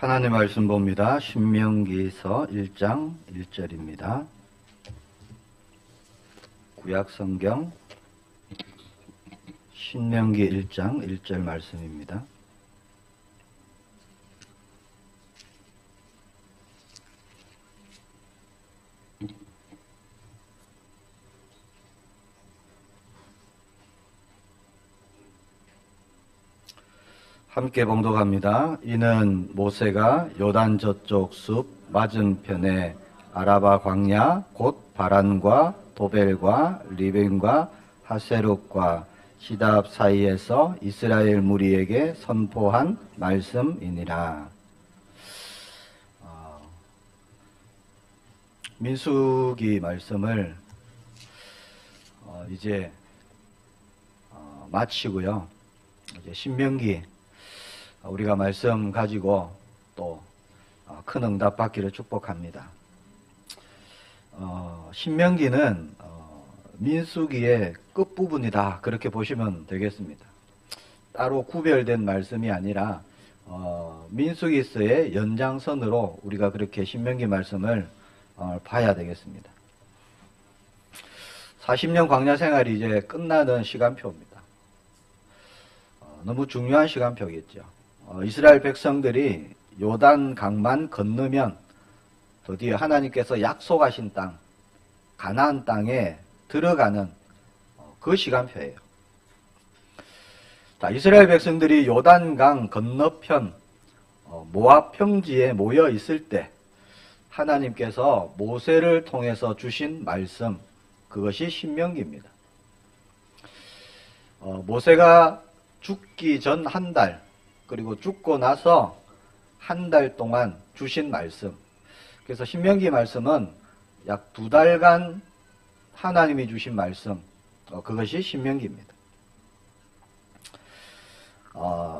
하나님 말씀 봅니다. 신명기서 1장 1절입니다. 구약성경 신명기 1장 1절 말씀입니다. 함께 봉독합니다. 이는 모세가 요단 저쪽 숲 맞은편에 아라바 광야 곧 바란과 도벨과 리벤과 하세롯과 시답 사이에서 이스라엘 무리에게 선포한 말씀이니라. 민수기 말씀을 이제 마치고요. 이제 신명기 우리가 말씀 가지고 또 큰 응답 받기를 축복합니다. 신명기는 민수기의 끝부분이다 그렇게 보시면 되겠습니다. 따로 구별된 말씀이 아니라 민수기서의 연장선으로 우리가 그렇게 신명기 말씀을 봐야 되겠습니다. 40년 광야 생활이 이제 끝나는 시간표입니다. 너무 중요한 시간표겠죠. 이스라엘 백성들이 요단 강만 건너면 드디어 하나님께서 약속하신 땅, 가나안 땅에 들어가는 그 시간표예요. 자, 이스라엘 백성들이 요단강 건너편 모압 평지에 모여 있을 때 하나님께서 모세를 통해서 주신 말씀, 그것이 신명기입니다. 모세가 죽기 전 한 달, 그리고 죽고 나서 한 달 동안 주신 말씀. 그래서 신명기 말씀은 약 2달간 하나님이 주신 말씀, 그것이 신명기입니다.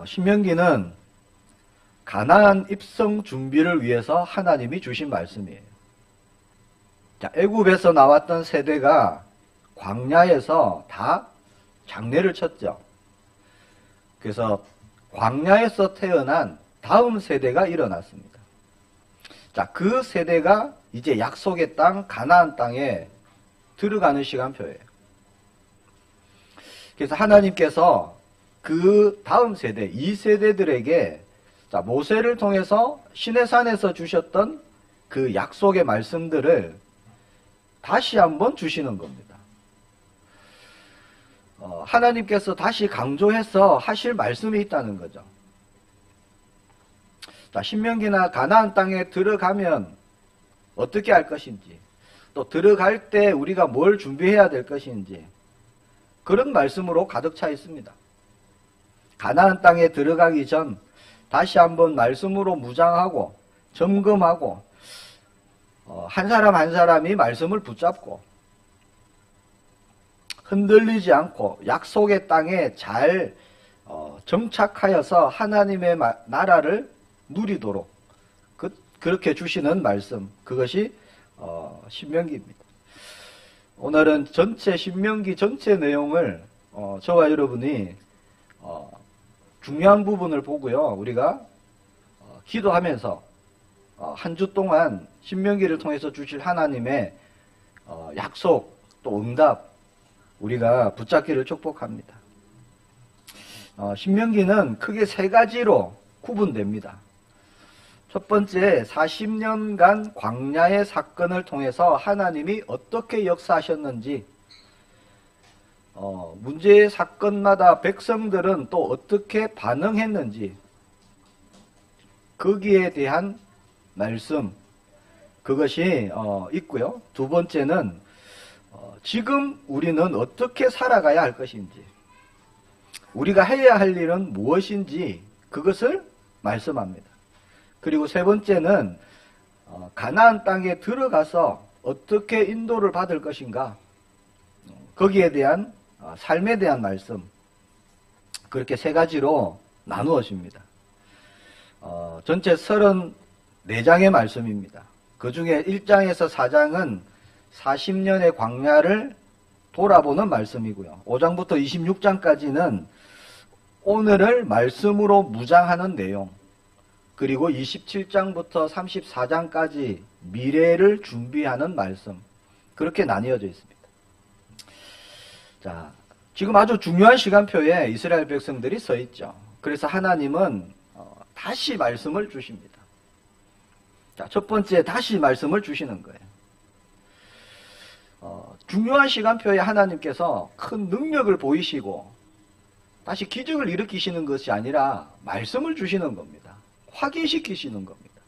신명기는 가나안 입성 준비를 위해서 하나님이 주신 말씀이에요. 자, 애굽에서 나왔던 세대가 광야에서 다 장례를 쳤죠. 그래서 광야에서 태어난 다음 세대가 일어났습니다. 자, 그 세대가 이제 약속의 땅 가나안 땅에 들어가는 시간표예요. 그래서 하나님께서 그 다음 세대, 이 세대들에게 자, 모세를 통해서 시내산에서 주셨던 그 약속의 말씀들을 다시 한번 주시는 겁니다. 하나님께서 다시 강조해서 하실 말씀이 있다는 거죠. 자, 신명기나 가나안 땅에 들어가면 어떻게 할 것인지, 또 들어갈 때 우리가 뭘 준비해야 될 것인지, 그런 말씀으로 가득 차 있습니다. 가나안 땅에 들어가기 전 다시 한번 말씀으로 무장하고 점검하고 한 사람 한 사람이 말씀을 붙잡고 흔들리지 않고 약속의 땅에 잘 정착하여서 하나님의 나라를 누리도록 그렇게 주시는 말씀, 그것이 신명기입니다. 오늘은 신명기 전체 내용을 저와 여러분이 중요한 부분을 보고요. 우리가 기도하면서 한 주 동안 신명기를 통해서 주실 하나님의 약속 또 응답 우리가 붙잡기를 축복합니다. 신명기는 크게 3가지로 구분됩니다. 첫 번째, 40년간 광야의 사건을 통해서 하나님이 어떻게 역사하셨는지, 문제의 사건마다 백성들은 또 어떻게 반응했는지, 거기에 대한 말씀, 그것이 있고요. 두 번째는 지금 우리는 어떻게 살아가야 할 것인지, 우리가 해야 할 일은 무엇인지 그것을 말씀합니다. 그리고 세 번째는 가나안 땅에 들어가서 어떻게 인도를 받을 것인가, 거기에 대한 삶에 대한 말씀, 그렇게 3가지로 나누어집니다. 전체 34장의 말씀입니다. 그 중에 1장에서 4장은 40년의 광야를 돌아보는 말씀이고요. 5장부터 26장까지는 오늘을 말씀으로 무장하는 내용, 그리고 27장부터 34장까지 미래를 준비하는 말씀, 그렇게 나뉘어져 있습니다. 자, 지금 아주 중요한 시간표에 이스라엘 백성들이 서 있죠. 그래서 하나님은 다시 말씀을 주십니다. 자, 첫 번째 다시 말씀을 주시는 거예요. 중요한 시간표에 하나님께서 큰 능력을 보이시고 다시 기적을 일으키시는 것이 아니라 말씀을 주시는 겁니다. 확인시키시는 겁니다.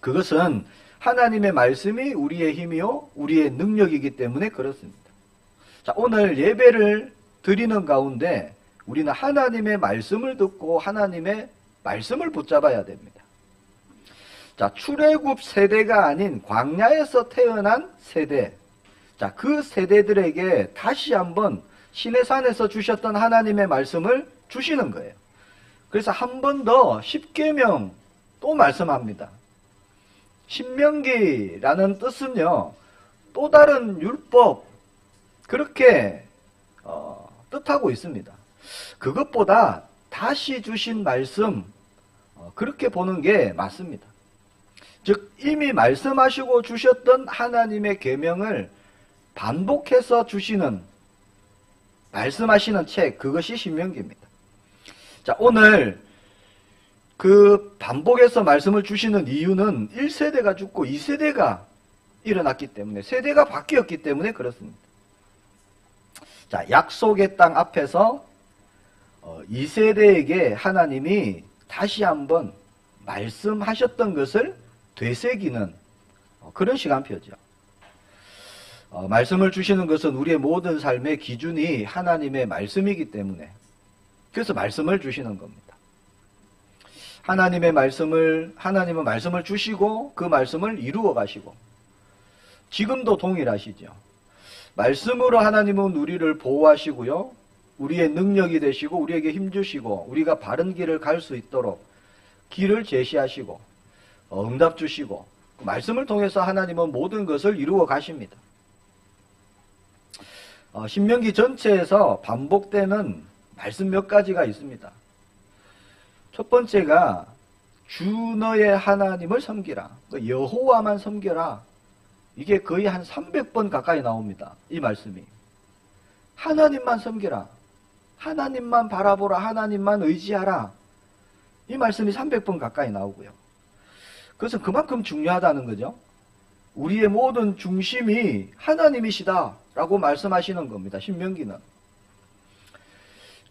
그것은 하나님의 말씀이 우리의 힘이요 우리의 능력이기 때문에 그렇습니다. 자, 오늘 예배를 드리는 가운데 우리는 하나님의 말씀을 듣고 하나님의 말씀을 붙잡아야 됩니다. 자, 출애굽 세대가 아닌 광야에서 태어난 세대, 자, 그 세대들에게 다시 한번 시내산에서 주셨던 하나님의 말씀을 주시는 거예요. 그래서 한 번 더 십계명 또 말씀합니다. 신명기라는 뜻은요, 또 다른 율법, 그렇게 뜻하고 있습니다. 그것보다 다시 주신 말씀, 그렇게 보는 게 맞습니다. 즉 이미 말씀하시고 주셨던 하나님의 계명을 반복해서 주시는, 말씀하시는 책, 그것이 신명기입니다. 자, 오늘 그 반복해서 말씀을 주시는 이유는 1세대가 죽고 2세대가 일어났기 때문에, 세대가 바뀌었기 때문에 그렇습니다. 자, 약속의 땅 앞에서 2세대에게 하나님이 다시 한번 말씀하셨던 것을 되새기는 그런 시간표죠. 말씀을 주시는 것은 우리의 모든 삶의 기준이 하나님의 말씀이기 때문에, 그래서 말씀을 주시는 겁니다. 하나님은 말씀을 주시고 그 말씀을 이루어 가시고, 지금도 동일하시죠. 말씀으로 하나님은 우리를 보호하시고요, 우리의 능력이 되시고 우리에게 힘주시고 우리가 바른 길을 갈 수 있도록 길을 제시하시고 응답 주시고, 말씀을 통해서 하나님은 모든 것을 이루어 가십니다. 신명기 전체에서 반복되는 말씀 몇 가지가 있습니다. 첫 번째가 주 너의 하나님을 섬기라, 여호와만 섬겨라. 이게 거의 한 300번 가까이 나옵니다. 이 말씀이. 하나님만 섬기라, 하나님만 바라보라, 하나님만 의지하라. 이 말씀이 300번 가까이 나오고요. 그것은 그만큼 중요하다는 거죠. 우리의 모든 중심이 하나님이시다라고 말씀하시는 겁니다. 신명기는.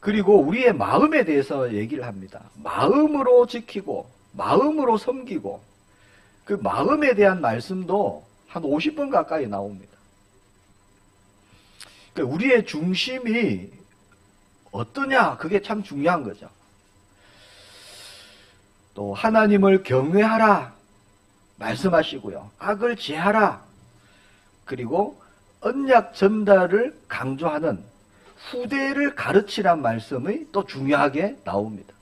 그리고 우리의 마음에 대해서 얘기를 합니다. 마음으로 지키고 마음으로 섬기고, 그 마음에 대한 말씀도 한 50번 가까이 나옵니다. 그러니까 우리의 중심이 어떠냐, 그게 참 중요한 거죠. 또 하나님을 경외하라 말씀하시고요, 악을 제하라, 그리고 언약 전달을 강조하는 후대를 가르치란 말씀이 또 중요하게 나옵니다.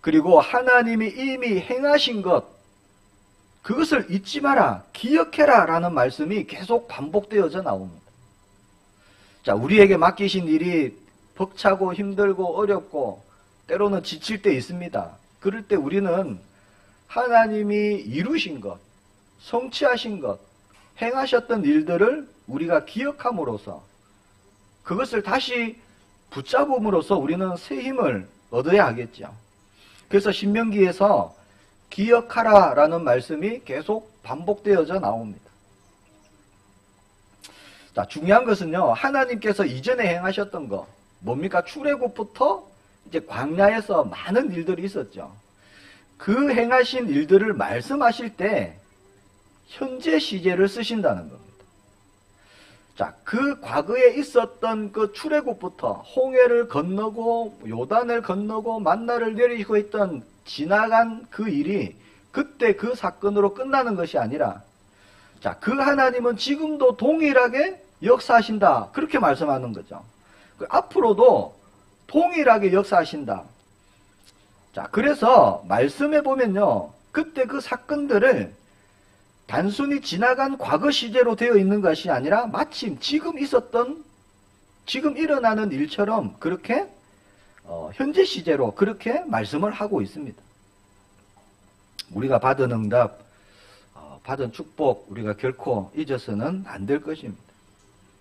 그리고 하나님이 이미 행하신 것, 그것을 잊지 마라, 기억해라 라는 말씀이 계속 반복되어져 나옵니다. 자, 우리에게 맡기신 일이 벅차고 힘들고 어렵고 때로는 지칠 때 있습니다. 그럴 때 우리는 하나님이 이루신 것, 성취하신 것, 행하셨던 일들을 우리가 기억함으로써, 그것을 다시 붙잡음으로써 우리는 새 힘을 얻어야 하겠죠. 그래서 신명기에서 기억하라 라는 말씀이 계속 반복되어져 나옵니다. 자, 중요한 것은요, 하나님께서 이전에 행하셨던 거, 뭡니까? 출애굽부터 이제 광야에서 많은 일들이 있었죠. 그 행하신 일들을 말씀하실 때 현재 시제를 쓰신다는 겁니다. 자, 그 과거에 있었던 그 출애굽부터 홍해를 건너고 요단을 건너고 만나를 내리고 있던 지나간 그 일이 그때 그 사건으로 끝나는 것이 아니라, 자, 그 하나님은 지금도 동일하게 역사하신다, 그렇게 말씀하는 거죠. 앞으로도 동일하게 역사하신다. 자, 그래서 말씀해 보면요, 그때 그 사건들을 단순히 지나간 과거 시제로 되어 있는 것이 아니라 마침 지금 있었던, 지금 일어나는 일처럼 그렇게 현재 시제로 그렇게 말씀을 하고 있습니다. 우리가 받은 응답, 받은 축복 우리가 결코 잊어서는 안 될 것입니다.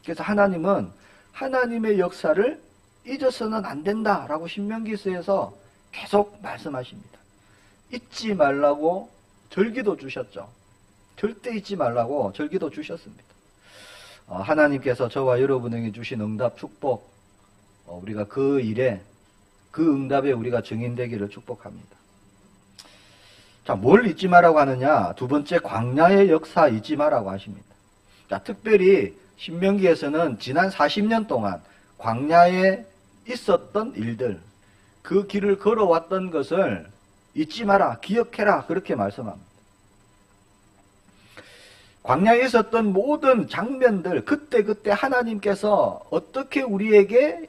그래서 하나님은 하나님의 역사를 잊어서는 안 된다라고 신명기서에서 계속 말씀하십니다. 잊지 말라고 절기도 주셨죠. 절대 잊지 말라고 절기도 주셨습니다. 하나님께서 저와 여러분에게 주신 응답, 축복, 우리가 그 일에, 그 응답에 우리가 증인되기를 축복합니다. 자, 뭘 잊지 마라고 하느냐? 두 번째, 광야의 역사 잊지 마라고 하십니다. 자, 특별히 신명기에서는 지난 40년 동안 광야에 있었던 일들, 그 길을 걸어왔던 것을 잊지 마라, 기억해라, 그렇게 말씀합니다. 광야에 있었던 모든 장면들, 그때 하나님께서 어떻게 우리에게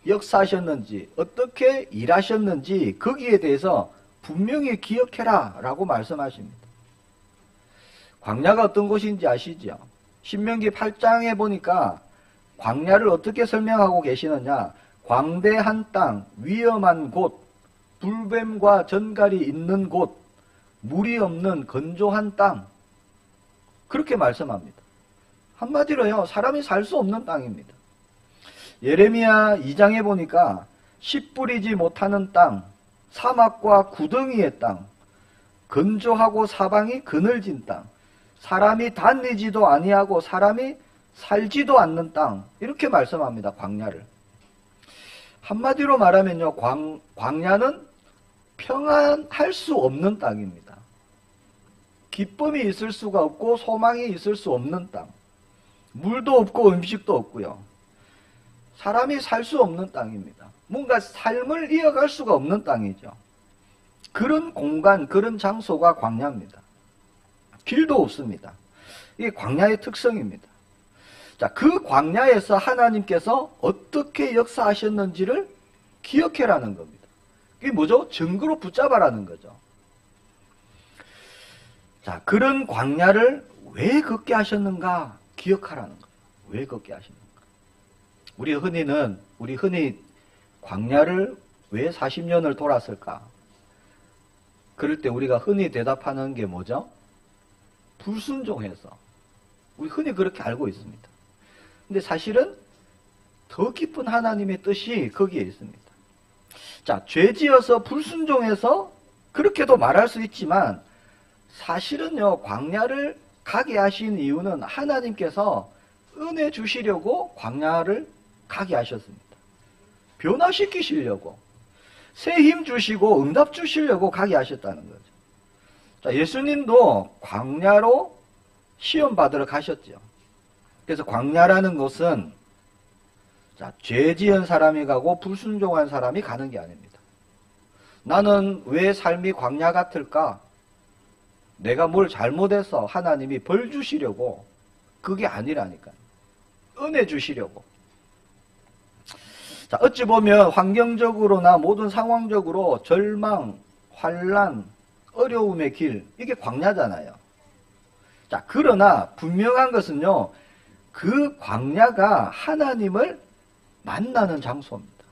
역사하셨는지, 어떻게 일하셨는지 거기에 대해서 분명히 기억해라 라고 말씀하십니다. 광야가 어떤 곳인지 아시죠? 신명기 8장에 보니까 광야를 어떻게 설명하고 계시느냐? 광대한 땅, 위험한 곳, 불뱀과 전갈이 있는 곳, 물이 없는 건조한 땅, 그렇게 말씀합니다. 한마디로요, 사람이 살 수 없는 땅입니다. 예레미야 2장에 보니까 씨 뿌리지 못하는 땅, 사막과 구덩이의 땅, 건조하고 사방이 그늘진 땅, 사람이 다니지도 아니하고 사람이 살지도 않는 땅, 이렇게 말씀합니다. 광야를. 한마디로 말하면요, 광야는 평안할 수 없는 땅입니다. 기쁨이 있을 수가 없고 소망이 있을 수 없는 땅, 물도 없고 음식도 없고요, 사람이 살 수 없는 땅입니다. 뭔가 삶을 이어갈 수가 없는 땅이죠. 그런 공간, 그런 장소가 광야입니다. 길도 없습니다. 이게 광야의 특성입니다. 자, 그 광야에서 하나님께서 어떻게 역사하셨는지를 기억해라는 겁니다. 이게 뭐죠? 증거로 붙잡아라는 거죠. 자, 그런 광야를 왜 걷게 하셨는가 기억하라는 거예요. 왜 걷게 하셨는가. 우리 흔히 광야를 왜 40년을 돌았을까? 그럴 때 우리가 흔히 대답하는 게 뭐죠? 불순종해서. 우리 흔히 그렇게 알고 있습니다. 근데 사실은 더 깊은 하나님의 뜻이 거기에 있습니다. 자, 죄지어서 불순종해서 그렇게도 말할 수 있지만 사실은요, 광야를 가게 하신 이유는 하나님께서 은혜 주시려고 광야를 가게 하셨습니다. 변화시키시려고, 새 힘 주시고 응답 주시려고 가게 하셨다는 거죠. 자, 예수님도 광야로 시험 받으러 가셨죠. 그래서 광야라는 것은 죄 지은 사람이 가고 불순종한 사람이 가는 게 아닙니다. 나는 왜 삶이 광야 같을까? 내가 뭘 잘못해서 하나님이 벌 주시려고, 그게 아니라니까요. 은혜 주시려고. 자, 어찌 보면 환경적으로나 모든 상황적으로 절망, 환난, 어려움의 길, 이게 광야잖아요. 자, 그러나 분명한 것은요, 그 광야가 하나님을 만나는 장소입니다.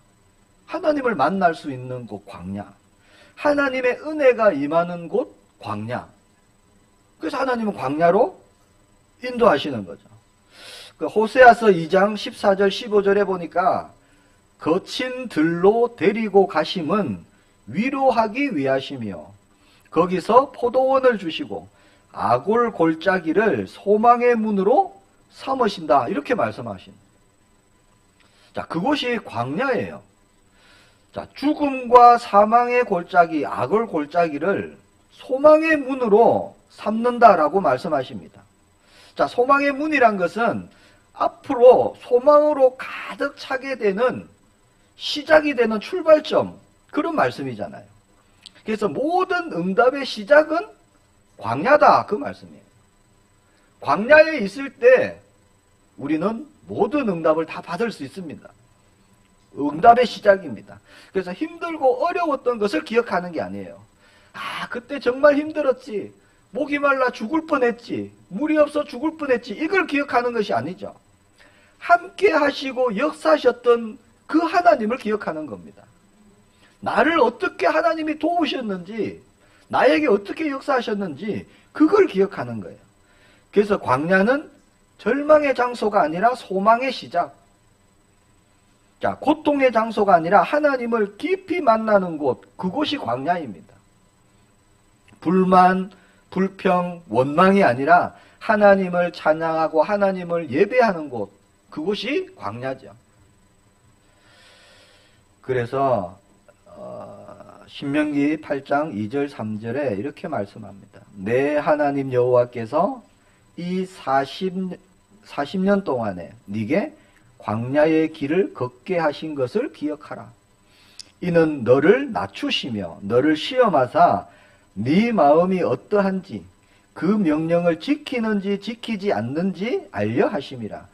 하나님을 만날 수 있는 곳 광야. 하나님의 은혜가 임하는 곳 광야. 그래서 하나님은 광야로 인도하시는 거죠. 그 호세아서 2장 14절 15절에 보니까 거친 들로 데리고 가심은 위로하기 위하시며 거기서 포도원을 주시고 아골 골짜기를 소망의 문으로 삼으신다, 이렇게 말씀하십니다. 자, 그곳이 광야예요. 자, 죽음과 사망의 골짜기, 아골 골짜기를 소망의 문으로 삼는다라고 말씀하십니다. 자, 소망의 문이란 것은 앞으로 소망으로 가득 차게 되는 시작이 되는 출발점, 그런 말씀이잖아요. 그래서 모든 응답의 시작은 광야다, 그 말씀이에요. 광야에 있을 때 우리는 모든 응답을 다 받을 수 있습니다. 응답의 시작입니다. 그래서 힘들고 어려웠던 것을 기억하는 게 아니에요. 아, 그때 정말 힘들었지, 목이 말라 죽을 뻔했지, 물이 없어 죽을 뻔했지, 이걸 기억하는 것이 아니죠. 함께 하시고 역사하셨던 그 하나님을 기억하는 겁니다. 나를 어떻게 하나님이 도우셨는지, 나에게 어떻게 역사하셨는지 그걸 기억하는 거예요. 그래서 광야는 절망의 장소가 아니라 소망의 시작. 자, 고통의 장소가 아니라 하나님을 깊이 만나는 곳, 그곳이 광야입니다. 불만, 불평, 원망이 아니라 하나님을 찬양하고 하나님을 예배하는 곳, 그곳이 광야죠. 그래서 신명기 8장 2절 3절에 이렇게 말씀합니다. 내 하나님 여호와께서 이 40년 동안에 네게 광야의 길을 걷게 하신 것을 기억하라. 이는 너를 낮추시며 너를 시험하사 네 마음이 어떠한지 그 명령을 지키는지 지키지 않는지 알려 하심이라.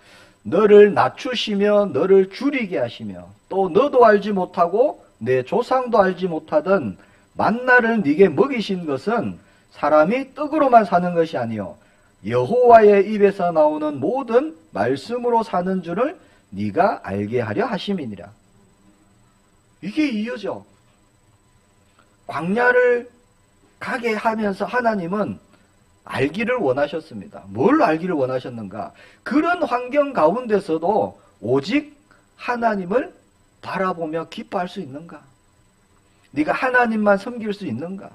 너를 낮추시며 너를 줄이게 하시며 또 너도 알지 못하고 내 조상도 알지 못하던 만나를 네게 먹이신 것은 사람이 떡으로만 사는 것이 아니요 여호와의 입에서 나오는 모든 말씀으로 사는 줄을 네가 알게 하려 하심이니라. 이게 이유죠. 광야를 가게 하면서 하나님은 알기를 원하셨습니다. 뭘 알기를 원하셨는가? 그런 환경 가운데서도 오직 하나님을 바라보며 기뻐할 수 있는가? 네가 하나님만 섬길 수 있는가?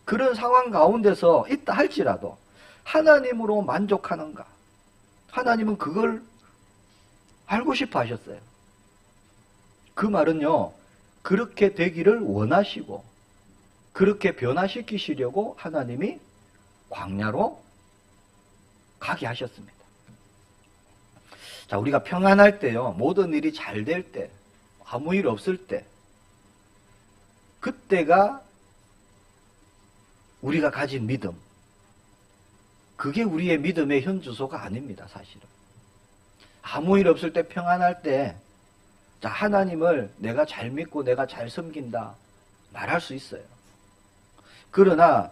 그런 상황 가운데서 있다 할지라도 하나님으로 만족하는가? 하나님은 그걸 알고 싶어 하셨어요. 그 말은요, 그렇게 되기를 원하시고 그렇게 변화시키시려고 하나님이 광야로 가게 하셨습니다. 자, 우리가 평안할 때요, 모든 일이 잘 될 때, 아무 일 없을 때, 그때가 우리가 가진 믿음, 그게 우리의 믿음의 현주소가 아닙니다, 사실은. 아무 일 없을 때, 평안할 때, 자, 하나님을 내가 잘 믿고 내가 잘 섬긴다 말할 수 있어요. 그러나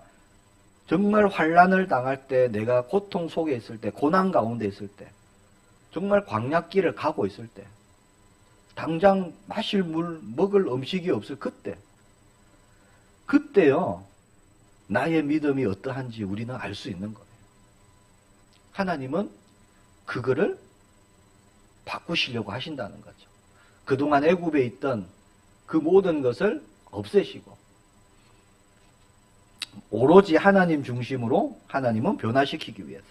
정말 환난을 당할 때, 내가 고통 속에 있을 때, 고난 가운데 있을 때, 정말 광야길을 가고 있을 때, 당장 마실 물, 먹을 음식이 없을 그때요, 나의 믿음이 어떠한지 우리는 알 수 있는 거예요. 하나님은 그거를 바꾸시려고 하신다는 거죠. 그동안 애굽에 있던 그 모든 것을 없애시고 오로지 하나님 중심으로 하나님은 변화시키기 위해서.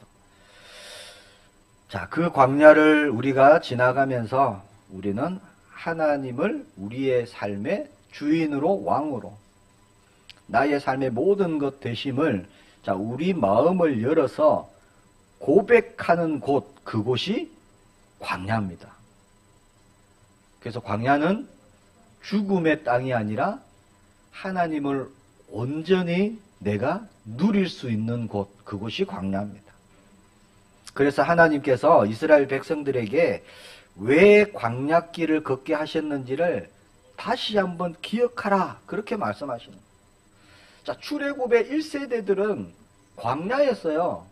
자, 그 광야를 우리가 지나가면서 우리는 하나님을 우리의 삶의 주인으로, 왕으로, 나의 삶의 모든 것 되심을, 자, 우리 마음을 열어서 고백하는 곳, 그곳이 광야입니다. 그래서 광야는 죽음의 땅이 아니라 하나님을 온전히 내가 누릴 수 있는 곳, 그곳이 광야입니다. 그래서 하나님께서 이스라엘 백성들에게 왜 광야길을 걷게 하셨는지를 다시 한번 기억하라, 그렇게 말씀하시는 거예요. 자, 출애굽의 1세대들은 광야였어요.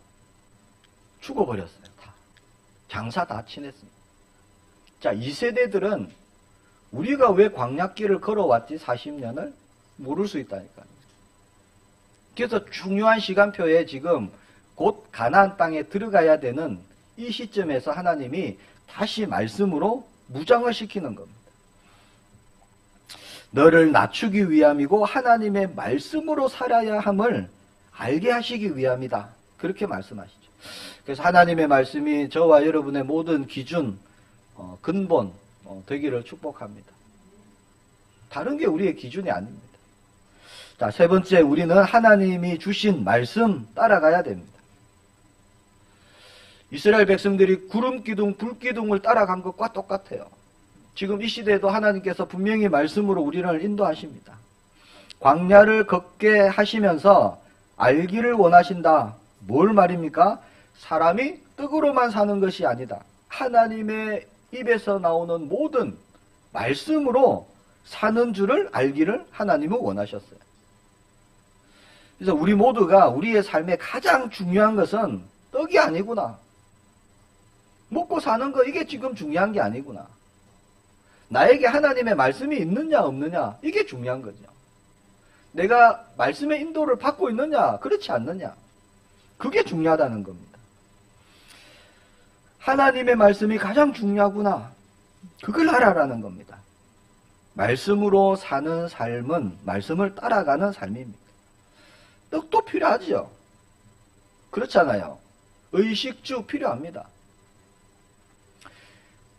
죽어버렸어요. 다. 장사 다 치냈습니다. 자, 2세대들은 우리가 왜 광야길을 걸어왔지 40년을 모를 수 있다니까요. 그래서 중요한 시간표에 지금 곧 가나안 땅에 들어가야 되는 이 시점에서 하나님이 다시 말씀으로 무장을 시키는 겁니다. 너를 낮추기 위함이고 하나님의 말씀으로 살아야 함을 알게 하시기 위함이다, 그렇게 말씀하시죠. 그래서 하나님의 말씀이 저와 여러분의 모든 기준, 근본 되기를 축복합니다. 다른 게 우리의 기준이 아닙니다. 자, 세 번째, 우리는 하나님이 주신 말씀 따라가야 됩니다. 이스라엘 백성들이 구름기둥, 불기둥을 따라간 것과 똑같아요. 지금 이 시대에도 하나님께서 분명히 말씀으로 우리를 인도하십니다. 광야를 걷게 하시면서 알기를 원하신다. 뭘 말입니까? 사람이 떡으로만 사는 것이 아니다. 하나님의 입에서 나오는 모든 말씀으로 사는 줄을 알기를 하나님은 원하셨어요. 그래서 우리 모두가 우리의 삶에 가장 중요한 것은 떡이 아니구나. 먹고 사는 거, 이게 지금 중요한 게 아니구나. 나에게 하나님의 말씀이 있느냐 없느냐 이게 중요한 거죠. 내가 말씀의 인도를 받고 있느냐 그렇지 않느냐 그게 중요하다는 겁니다. 하나님의 말씀이 가장 중요하구나 그걸 알아라는 겁니다. 말씀으로 사는 삶은 말씀을 따라가는 삶입니다. 떡도 필요하죠. 그렇잖아요. 의식주 필요합니다.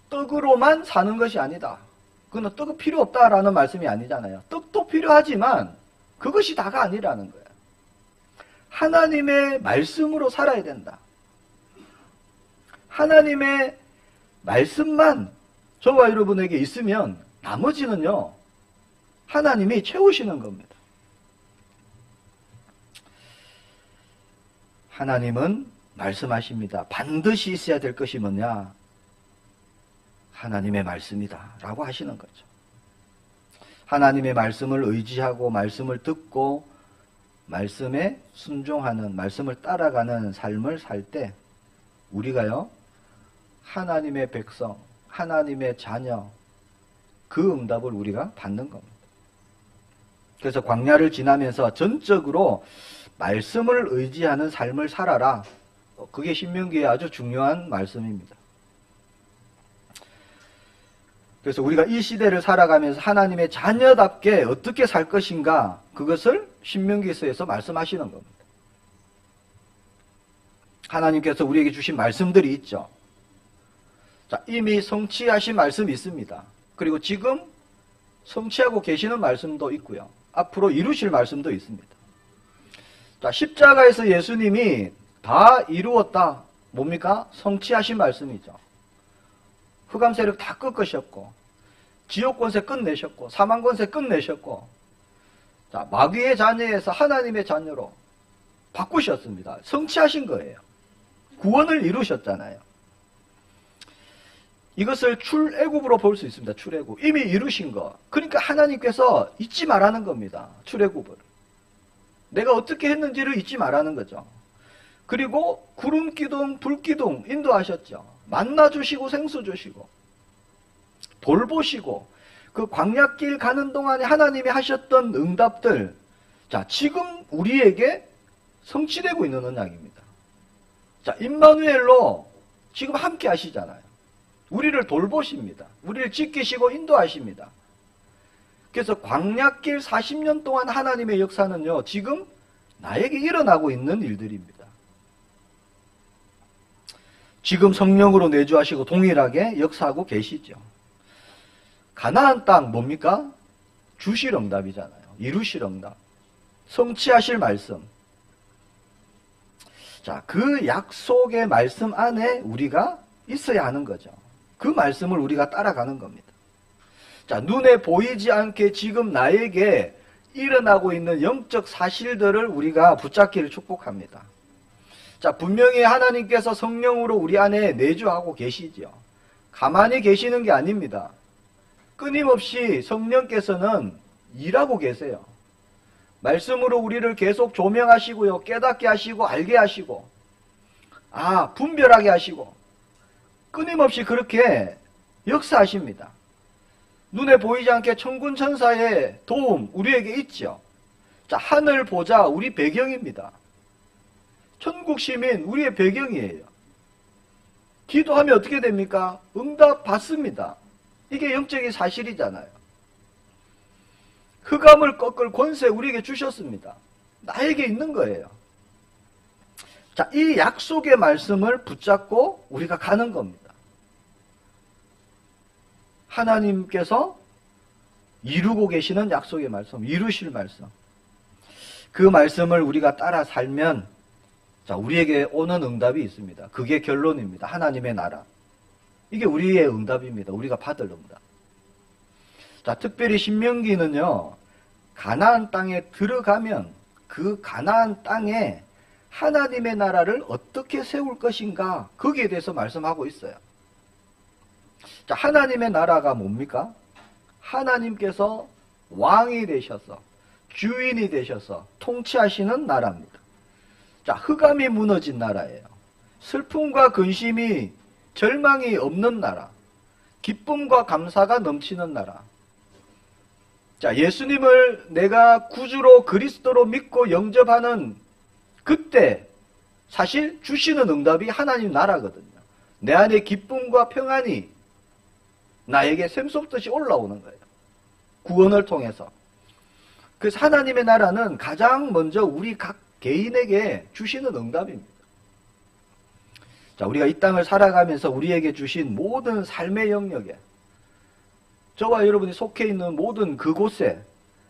떡으로만 사는 것이 아니다. 그건 떡은 필요 없다라는 말씀이 아니잖아요. 떡도 필요하지만 그것이 다가 아니라는 거예요. 하나님의 말씀으로 살아야 된다. 하나님의 말씀만 저와 여러분에게 있으면 나머지는요, 하나님이 채우시는 겁니다. 하나님은 말씀하십니다. 반드시 있어야 될 것이 뭐냐? 하나님의 말씀이다 라고 하시는 거죠. 하나님의 말씀을 의지하고 말씀을 듣고 말씀에 순종하는, 말씀을 따라가는 삶을 살 때 우리가요, 하나님의 백성, 하나님의 자녀, 그 응답을 우리가 받는 겁니다. 그래서 광야를 지나면서 전적으로 말씀을 의지하는 삶을 살아라. 그게 신명기의 아주 중요한 말씀입니다. 그래서 우리가 이 시대를 살아가면서 하나님의 자녀답게 어떻게 살 것인가, 그것을 신명기서에서 말씀하시는 겁니다. 하나님께서 우리에게 주신 말씀들이 있죠. 자, 이미 성취하신 말씀이 있습니다. 그리고 지금 성취하고 계시는 말씀도 있고요. 앞으로 이루실 말씀도 있습니다. 자, 십자가에서 예수님이 다 이루었다. 뭡니까? 성취하신 말씀이죠. 흑암 세력 다 꺾으셨고, 지옥 권세 끝내셨고, 사망 권세 끝내셨고, 자, 마귀의 자녀에서 하나님의 자녀로 바꾸셨습니다. 성취하신 거예요. 구원을 이루셨잖아요. 이것을 출애굽으로 볼 수 있습니다. 출애굽. 이미 이루신 거. 그러니까 하나님께서 잊지 말라는 겁니다. 출애굽을. 내가 어떻게 했는지를 잊지 말라는 거죠. 그리고 구름 기둥, 불 기둥 인도하셨죠. 만나 주시고 생수 주시고 돌보시고 그 광야길 가는 동안에 하나님이 하셨던 응답들, 자, 지금 우리에게 성취되고 있는 언약입니다. 자, 임마누엘로 지금 함께 하시잖아요. 우리를 돌보십니다. 우리를 지키시고 인도하십니다. 그래서 광야길 40년 동안 하나님의 역사는요, 지금 나에게 일어나고 있는 일들입니다. 지금 성령으로 내주하시고 동일하게 역사하고 계시죠. 가나안 땅 뭡니까? 주실 응답이잖아요. 이루실 응답. 성취하실 말씀. 자, 그 약속의 말씀 안에 우리가 있어야 하는 거죠. 그 말씀을 우리가 따라가는 겁니다. 자, 눈에 보이지 않게 지금 나에게 일어나고 있는 영적 사실들을 우리가 붙잡기를 축복합니다. 자, 분명히 하나님께서 성령으로 우리 안에 내주하고 계시죠. 가만히 계시는 게 아닙니다. 끊임없이 성령께서는 일하고 계세요. 말씀으로 우리를 계속 조명하시고요. 깨닫게 하시고 알게 하시고, 분별하게 하시고, 끊임없이 그렇게 역사하십니다. 눈에 보이지 않게 천군 천사의 도움 우리에게 있죠. 자, 하늘 보자 우리 배경입니다. 천국 시민 우리의 배경이에요. 기도하면 어떻게 됩니까? 응답 받습니다. 이게 영적인 사실이잖아요. 흑암을 꺾을 권세 우리에게 주셨습니다. 나에게 있는 거예요. 자, 이 약속의 말씀을 붙잡고 우리가 가는 겁니다. 하나님께서 이루고 계시는 약속의 말씀, 이루실 말씀. 그 말씀을 우리가 따라 살면, 자, 우리에게 오는 응답이 있습니다. 그게 결론입니다. 하나님의 나라. 이게 우리의 응답입니다. 우리가 받을 응답. 자, 특별히 신명기는요, 가나안 땅에 들어가면 그 가나안 땅에 하나님의 나라를 어떻게 세울 것인가, 거기에 대해서 말씀하고 있어요. 자, 하나님의 나라가 뭡니까? 하나님께서 왕이 되셔서, 주인이 되셔서 통치하시는 나라입니다. 자, 흑암이 무너진 나라예요. 슬픔과 근심이, 절망이 없는 나라. 기쁨과 감사가 넘치는 나라. 자, 예수님을 내가 구주로 그리스도로 믿고 영접하는 그때 사실 주시는 응답이 하나님 나라거든요. 내 안에 기쁨과 평안이 나에게 샘솟듯이 올라오는 거예요. 구원을 통해서. 그래서 하나님의 나라는 가장 먼저 우리 각 개인에게 주시는 응답입니다. 자, 우리가 이 땅을 살아가면서 우리에게 주신 모든 삶의 영역에 저와 여러분이 속해 있는 모든 그곳에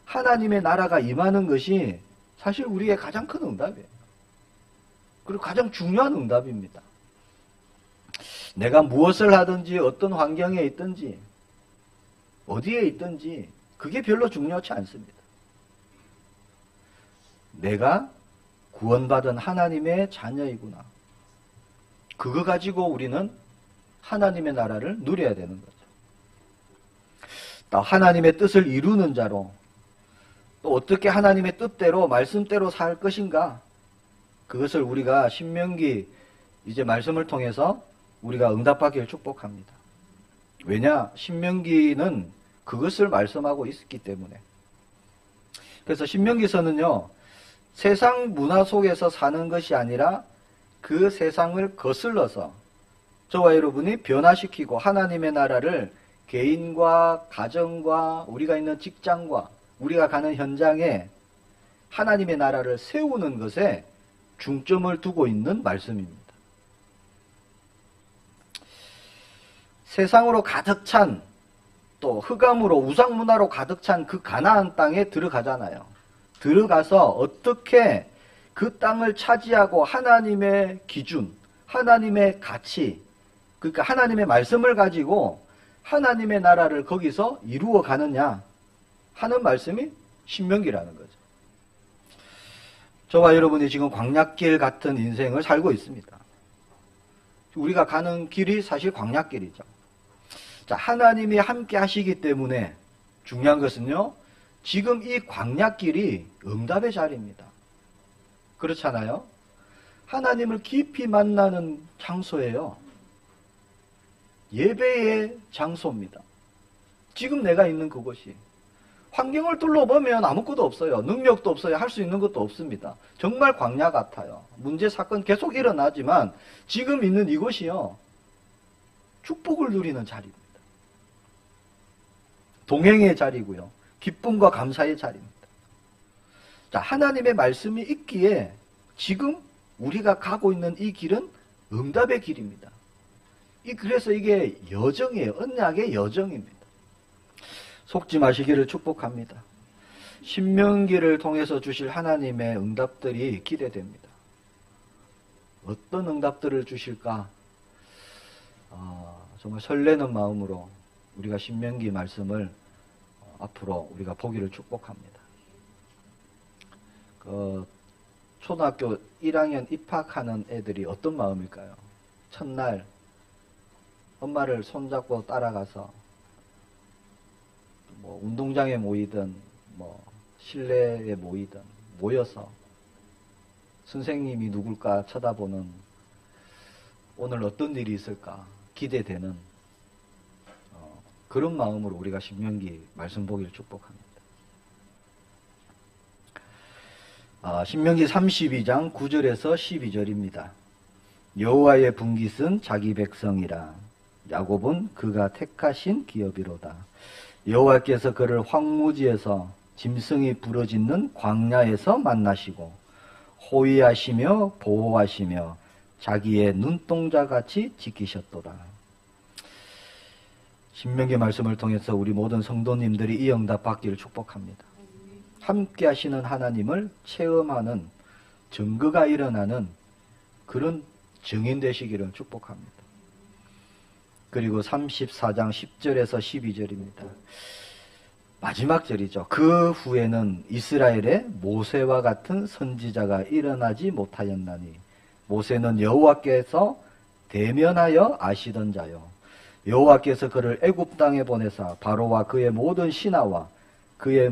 하나님의 나라가 임하는 것이 사실 우리의 가장 큰 응답이에요. 그리고 가장 중요한 응답입니다. 내가 무엇을 하든지 어떤 환경에 있든지 어디에 있든지 그게 별로 중요하지 않습니다. 내가 구원받은 하나님의 자녀이구나. 그거 가지고 우리는 하나님의 나라를 누려야 되는 거죠. 또 하나님의 뜻을 이루는 자로 또 어떻게 하나님의 뜻대로 말씀대로 살 것인가, 그것을 우리가 신명기 이제 말씀을 통해서 우리가 응답하기를 축복합니다. 왜냐? 신명기는 그것을 말씀하고 있기 때문에. 그래서 신명기서는요, 세상 문화 속에서 사는 것이 아니라 그 세상을 거슬러서 저와 여러분이 변화시키고 하나님의 나라를 개인과 가정과 우리가 있는 직장과 우리가 가는 현장에 하나님의 나라를 세우는 것에 중점을 두고 있는 말씀입니다. 세상으로 가득 찬, 또 흑암으로 우상문화로 가득 찬 그 가나안 땅에 들어가잖아요. 들어가서 어떻게 그 땅을 차지하고 하나님의 기준, 하나님의 가치, 그러니까 하나님의 말씀을 가지고 하나님의 나라를 거기서 이루어 가느냐 하는 말씀이 신명기라는 거죠. 저와 여러분이 지금 광야길 같은 인생을 살고 있습니다. 우리가 가는 길이 사실 광야길이죠. 자, 하나님이 함께 하시기 때문에 중요한 것은요, 지금 이 광야길이 응답의 자리입니다. 그렇잖아요? 하나님을 깊이 만나는 장소예요. 예배의 장소입니다. 지금 내가 있는 그곳이. 환경을 둘러보면 아무것도 없어요. 능력도 없어요. 할 수 있는 것도 없습니다. 정말 광야 같아요. 문제, 사건 계속 일어나지만 지금 있는 이곳이요, 축복을 누리는 자리입니다. 동행의 자리고요. 기쁨과 감사의 자리입니다. 자, 하나님의 말씀이 있기에 지금 우리가 가고 있는 이 길은 응답의 길입니다. 그래서 이게 여정이에요. 언약의 여정입니다. 속지 마시기를 축복합니다. 신명기를 통해서 주실 하나님의 응답들이 기대됩니다. 어떤 응답들을 주실까? 정말 설레는 마음으로 우리가 신명기 말씀을 앞으로 우리가 보기를 축복합니다. 초등학교 1학년 입학하는 애들이 어떤 마음일까요? 첫날 엄마를 손잡고 따라가서 뭐 운동장에 모이든 뭐 실내에 모이든 모여서 선생님이 누굴까 쳐다보는, 오늘 어떤 일이 있을까 기대되는 그런 마음으로 우리가 신명기 말씀 보기를 축복합니다. 신명기 32장 9절에서 12절입니다. 여호와의 분깃은 자기 백성이라, 야곱은 그가 택하신 기업이로다. 여호와께서 그를 황무지에서 짐승이 부러짓는 광야에서 만나시고 호위하시며 보호하시며 자기의 눈동자같이 지키셨도다. 신명기 말씀을 통해서 우리 모든 성도님들이 이 응답 받기를 축복합니다. 함께 하시는 하나님을 체험하는 증거가 일어나는 그런 증인 되시기를 축복합니다. 그리고 34장 10절에서 12절입니다. 마지막 절이죠. 그 후에는 이스라엘에 모세와 같은 선지자가 일어나지 못하였나니, 모세는 여호와께서 대면하여 아시던 자요, 여호와께서 그를 애굽 땅에 보내사 바로와 그의 모든 신하와 그의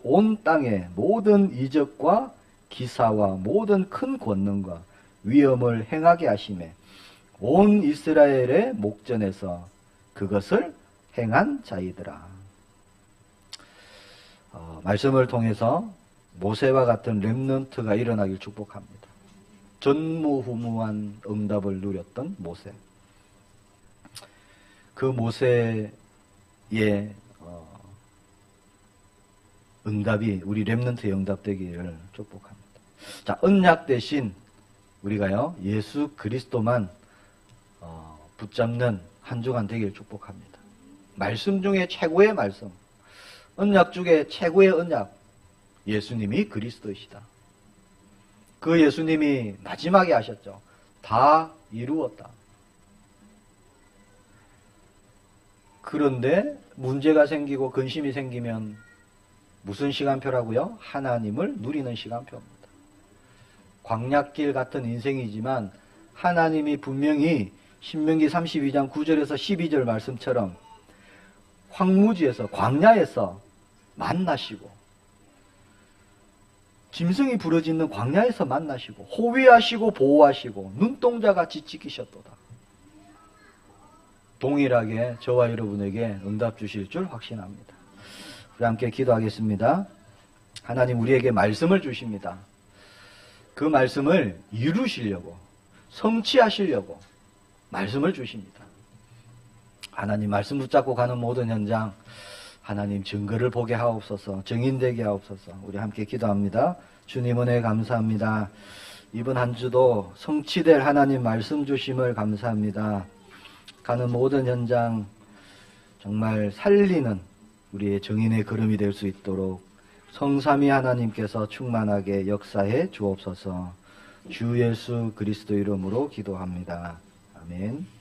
온 땅의 모든 이적과 기사와 모든 큰 권능과 위엄을 행하게 하시매 온 이스라엘의 목전에서 그것을 행한 자이더라. 말씀을 통해서 모세와 같은 렘넌트가 일어나길 축복합니다. 전무후무한 응답을 누렸던 모세. 그 모세의 응답이 우리 렘넌트의 응답되기를 축복합니다. 자, 언약 대신 우리가요 예수 그리스도만 붙잡는 한 주간 되기를 축복합니다. 말씀 중에 최고의 말씀, 언약 중에 최고의 언약, 예수님이 그리스도이시다. 그 예수님이 마지막에 하셨죠. 다 이루었다. 그런데 문제가 생기고 근심이 생기면 무슨 시간표라고요? 하나님을 누리는 시간표입니다. 광약길 같은 인생이지만 하나님이 분명히 신명기 32장 9절에서 12절 말씀처럼 황무지에서 광야에서 만나시고 짐승이 부러지는 광야에서 만나시고 호위하시고 보호하시고 눈동자같이 지키셨도다. 동일하게 저와 여러분에게 응답 주실 줄 확신합니다. 우리 함께 기도하겠습니다. 하나님 우리에게 말씀을 주십니다. 그 말씀을 이루시려고 성취하시려고 말씀을 주십니다. 하나님 말씀 붙잡고 가는 모든 현장 하나님 증거를 보게 하옵소서. 증인되게 하옵소서. 우리 함께 기도합니다. 주님 은혜 감사합니다. 이번 한 주도 성취될 하나님 말씀 주심을 감사합니다. 가는 모든 현장 정말 살리는 우리의 증인의 걸음이 될 수 있도록 성삼위 하나님께서 충만하게 역사해 주옵소서. 주 예수 그리스도 이름으로 기도합니다. 아멘.